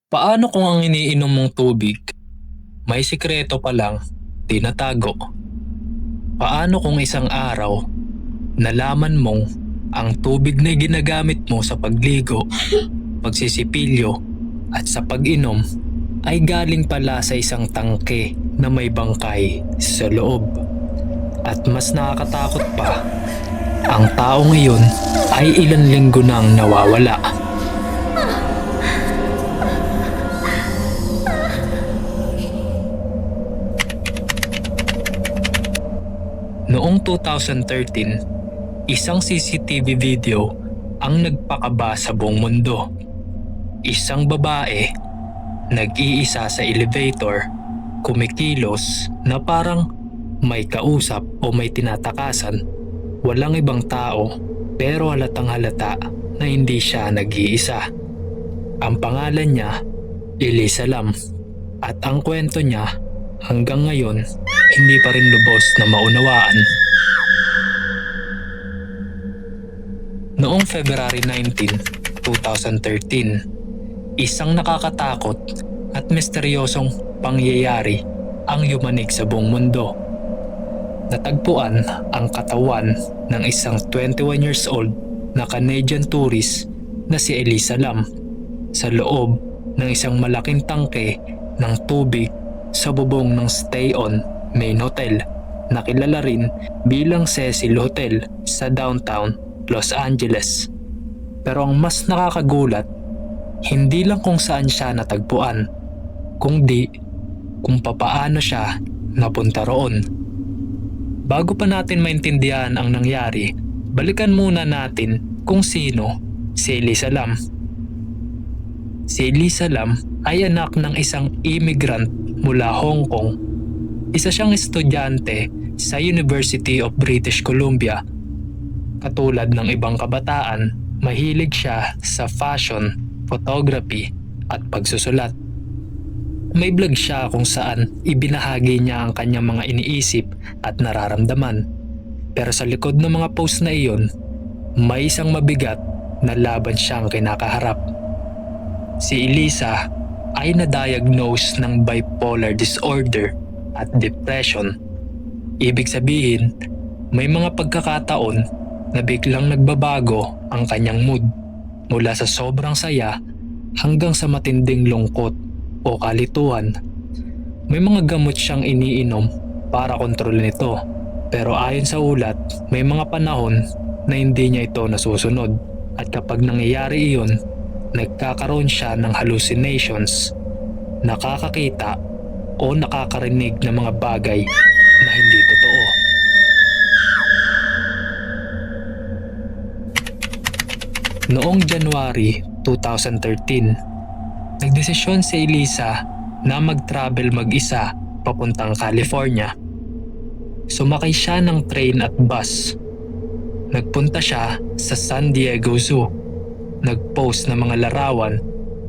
Paano kung ang iniinom mong tubig may sikreto palang tinatago? Paano kung isang araw nalaman mong ang tubig na ginagamit mo sa pagligo, pagsisipilyo at sa pag-inom ay galing pala sa isang tangke na may bangkay sa loob? At mas nakakatakot pa, ang taong iyon ay ilang linggo nang nawawala. Noong 2013, isang CCTV video ang nagpakaba sa buong mundo. Isang babae, nag-iisa sa elevator, kumikilos na parang may kausap o may tinatakasan. Walang ibang tao pero halatang halata na hindi siya nag-iisa. Ang pangalan niya, Elisa Lam, at ang kwento niya hanggang ngayon hindi pa rin lubos na maunawaan. Noong February 19, 2013, isang nakakatakot at misteryosong pangyayari ang yumanig sa buong mundo. Natagpuan ang katawan ng isang 21 years old na Canadian tourist na si Elisa Lam sa loob ng isang malaking tangke ng tubig sa bubong ng Stay On Main Hotel na kilala rin bilang Cecil Hotel sa downtown Los Angeles. Pero ang mas nakakagulat, hindi lang kung saan siya natagpuan, kundi kung papaano siya napunta roon. Bago pa natin maintindihan ang nangyari, balikan muna natin kung sino si Elisa Lam. Si Elisa Lam ay anak ng isang immigrant mula Hong Kong. Isa siyang estudyante sa University of British Columbia. Katulad ng ibang kabataan, mahilig siya sa fashion, photography at pagsusulat. May blog siya kung saan ibinahagi niya ang kanyang mga iniisip at nararamdaman. Pero sa likod ng mga post na iyon, may isang mabigat na laban siyang kinakaharap. Si Elisa ay na-diagnose ng bipolar disorder at depression. Ibig sabihin, may mga pagkakataon na biglang nagbabago ang kanyang mood mula sa sobrang saya hanggang sa matinding lungkot o kalituhan. May mga gamot siyang iniinom para kontrolin ito, pero ayon sa ulat, may mga panahon na hindi niya ito nasusunod at kapag nangyayari iyon, nagkakaroon siya ng hallucinations, nakakakita o nakakarinig ng mga bagay na hindi totoo. Noong January 2013, nagdesisyon si Elisa na mag-travel mag-isa papuntang California. Sumakay siya ng train at bus. Nagpunta siya sa San Diego Zoo. Nag-post ng mga larawan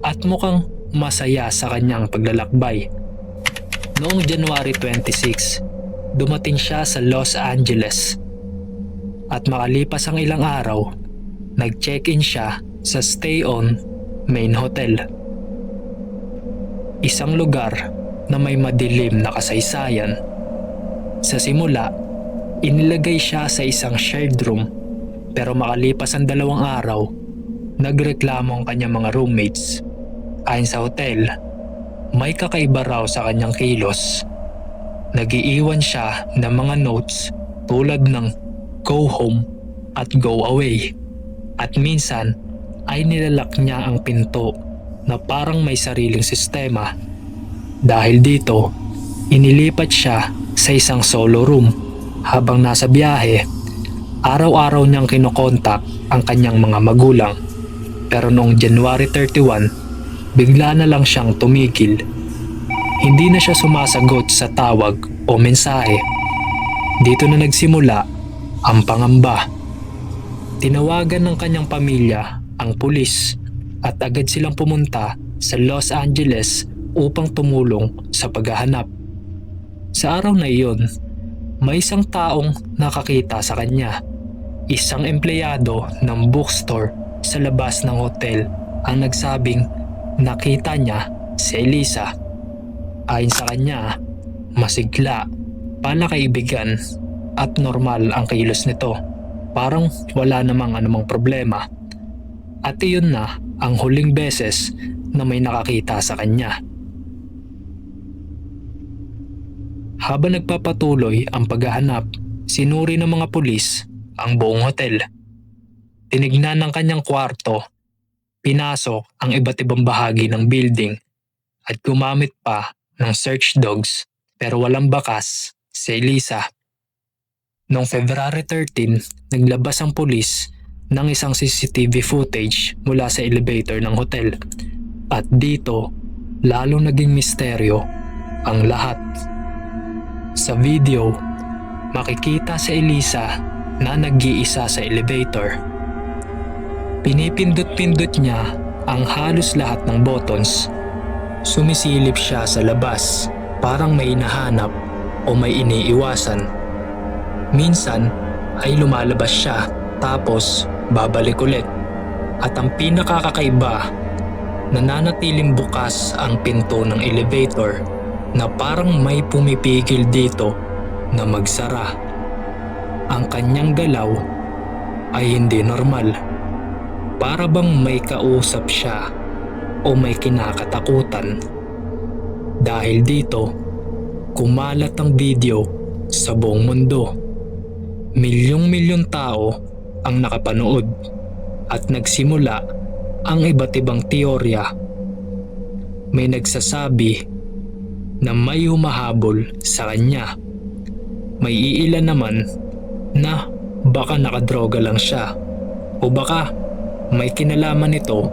at mukhang masaya sa kanyang paglalakbay. Noong January 26, dumating siya sa Los Angeles. At makalipas ang ilang araw, nag-check-in siya sa Stay On Main Hotel. Isang lugar na may madilim na kasaysayan. Sa simula, inilagay siya sa isang shared room, pero makalipas ang 2 araw, nagreklamo ang kanyang mga roommates. Ayon sa hotel, may kakaiba raw sa kanyang kilos. Nag-iiwan siya ng mga notes tulad ng "Go home" at "Go away". At minsan ay nilalak niya ang pinto na parang may sariling sistema. Dahil dito, inilipat siya sa isang solo room. Habang nasa biyahe, araw-araw niyang kinokontak ang kanyang mga magulang. Pero noong January 31, bigla na lang siyang tumigil. Hindi na siya sumasagot sa tawag o mensahe. Dito na nagsimula ang pangamba. Tinawagan ng kanyang pamilya ang pulis at agad silang pumunta sa Los Angeles upang tumulong sa paghahanap. Sa araw na iyon, may isang taong nakakita sa kanya. Isang empleyado ng bookstore sa labas ng hotel ang nagsabing Nakita niya si Elisa. Ayon sa kanya, masigla, palakaibigan at normal ang kilos nito. Parang wala namang anumang problema. At iyon na ang huling beses na may nakakita sa kanya. Habang nagpapatuloy ang paghahanap, sinuri ng mga pulis ang buong hotel. Tinignan ng kanyang kwarto, pinasok ang iba't ibang bahagi ng building at gumamit pa ng search dogs pero walang bakas si Elisa. Noong February 13, naglabas ang pulis ng isang CCTV footage mula sa elevator ng hotel. At dito, lalong naging misteryo ang lahat. Sa video, makikita si Elisa na nag-iisa sa elevator. Pinipindot-pindot niya ang halos lahat ng buttons. Sumisilip siya sa labas, parang may hinahanap o may iniiwasan. Minsan ay lumalabas siya tapos babalik ulit. At ang pinakakakaiba, nananatiling bukas ang pinto ng elevator na parang may pumipigil dito na magsara. Ang kanyang galaw ay hindi normal. Para bang may kausap siya o may kinakatakutan. Dahil dito, kumalat ang video sa buong mundo. Milyong-milyong tao ang nakapanood at nagsimula ang iba't ibang teorya. May nagsasabi na may humahabol sa kanya. May iilan naman na baka nakadroga lang siya o baka may kinalaman nito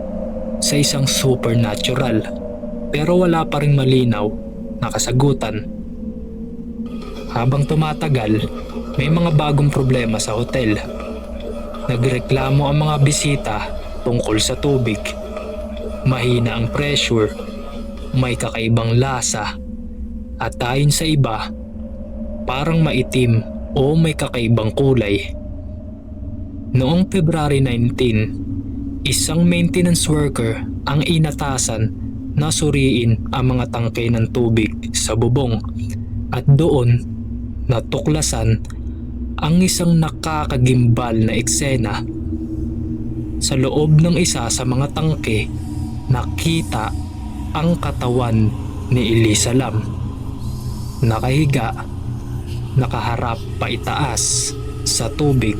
sa isang supernatural, pero wala pa ring malinaw na kasagutan. Habang tumatagal, may mga bagong problema sa hotel. Nagreklamo ang mga bisita tungkol sa tubig. Mahina ang pressure, may kakaibang lasa, at ayon sa iba, parang maitim o may kakaibang kulay. Noong February 19, isang maintenance worker ang inatasan na suriin ang mga tangke ng tubig sa bubong at doon natuklasan ang isang nakakagimbal na eksena. Sa loob ng isa sa mga tangke, nakita ang katawan ni Elisa Lam. Nakahiga, nakaharap paitaas sa tubig.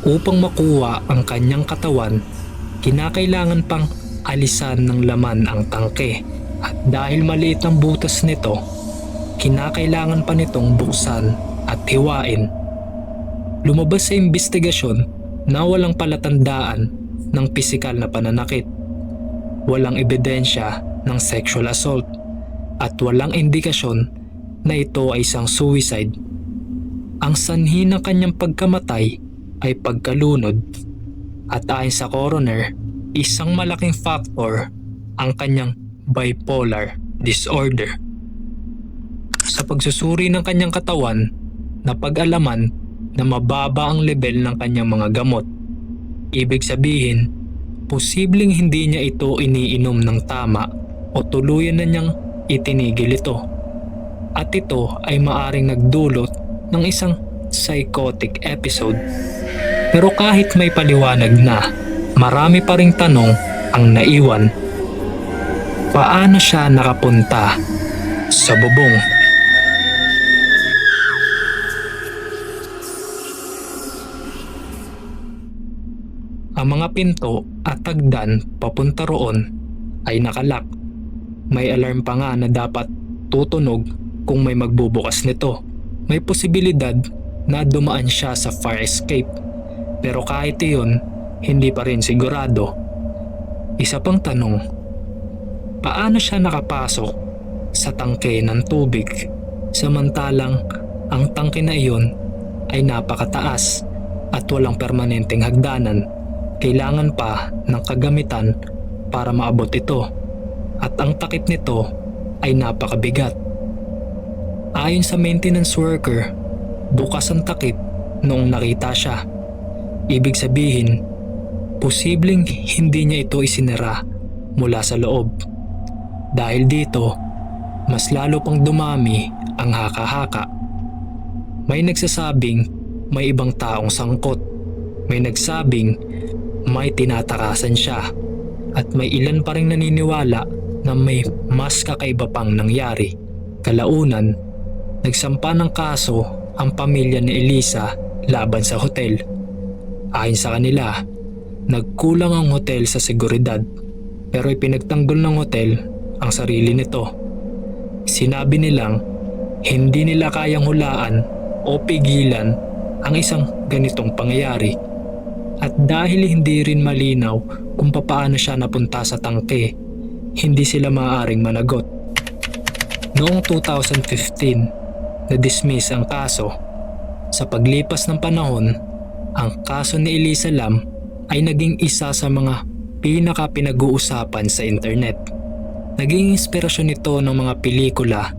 Upang makuha ang kanyang katawan, kinakailangan pang alisan ng laman ang tangke. At dahil maliit ang butas nito, kinakailangan pa nitong buksan at hiwain. Lumabas sa imbestigasyon na walang palatandaan ng pisikal na pananakit. Walang ebidensya ng sexual assault at walang indikasyon na ito ay isang suicide. Ang sanhi ng kanyang pagkamatay ay pagkalunod at ayon sa coroner, isang malaking factor ang kanyang bipolar disorder. Sa pagsusuri ng kanyang katawan, napag-alaman na mababa ang level ng kanyang mga gamot. Ibig sabihin, posibleng hindi niya ito iniinom ng tama o tuluyan na niyang itinigil ito. At ito ay maaring nagdulot ng isang psychotic episode. Pero kahit may paliwanag na, marami pa ring tanong ang naiwan. Paano siya nakapunta sa bubong? Ang mga pinto at hagdan papunta roon ay nakalak. May alarm pa nga na dapat tutunog kung may magbubukas nito. May posibilidad na dumaan siya sa fire escape. Pero kahit iyon, hindi pa rin sigurado. Isa pang tanong, paano siya nakapasok sa tangke ng tubig samantalang ang tangke na iyon ay napakataas at walang permanenteng hagdanan? Kailangan pa ng kagamitan para maabot ito at ang takip nito ay napakabigat. Ayon sa maintenance worker, bukas ang takip noong nakita siya. Ibig sabihin, posibleng hindi niya ito isinara mula sa loob. Dahil dito, mas lalo pang dumami ang haka-haka. May nagsasabing may ibang taong sangkot. May nagsabing may tinatakasan siya. At may ilan pa ring naniniwala na may mas kakaiba pang nangyari. Kalaunan, nagsampa ng kaso ang pamilya ni Elisa laban sa hotel. Ayon sa kanila, nagkulang ang hotel sa seguridad pero ipinagtanggol ng hotel ang sarili nito. Sinabi nilang hindi nila kayang hulaan o pigilan ang isang ganitong pangyayari. At dahil hindi rin malinaw kung papaano siya napunta sa tangke, hindi sila maaaring managot. Noong 2015, na-dismiss ang kaso. Sa paglipas ng panahon, ang kaso ni Elisa Lam ay naging isa sa mga pinaka-pinag-uusapan sa internet. Naging inspirasyon ito ng mga pelikula,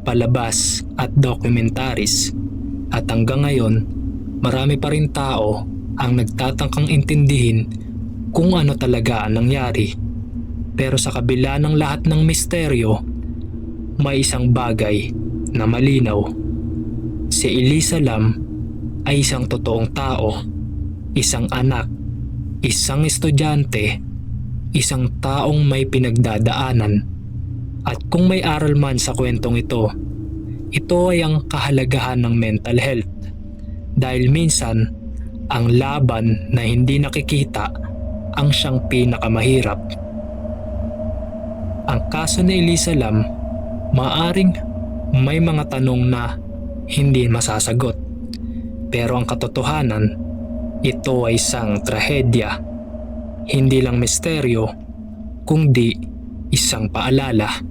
palabas at documentaries. At hanggang ngayon, marami pa rin tao ang nagtatangkang intindihin kung ano talaga ang nangyari. Pero sa kabila ng lahat ng misteryo, may isang bagay na malinaw. Si Elisa Lam ay isang totoong tao, isang anak, isang estudyante, isang taong may pinagdadaanan. At kung may aral man sa kwentong ito ay ang kahalagahan ng mental health. Dahil minsan, ang laban na hindi nakikita ang siyang pinakamahirap. Ang kaso ni Elisa Lam, maaring may mga tanong na hindi masasagot. Pero ang katotohanan, ito ay isang trahedya. Hindi lang misteryo, kundi isang paalala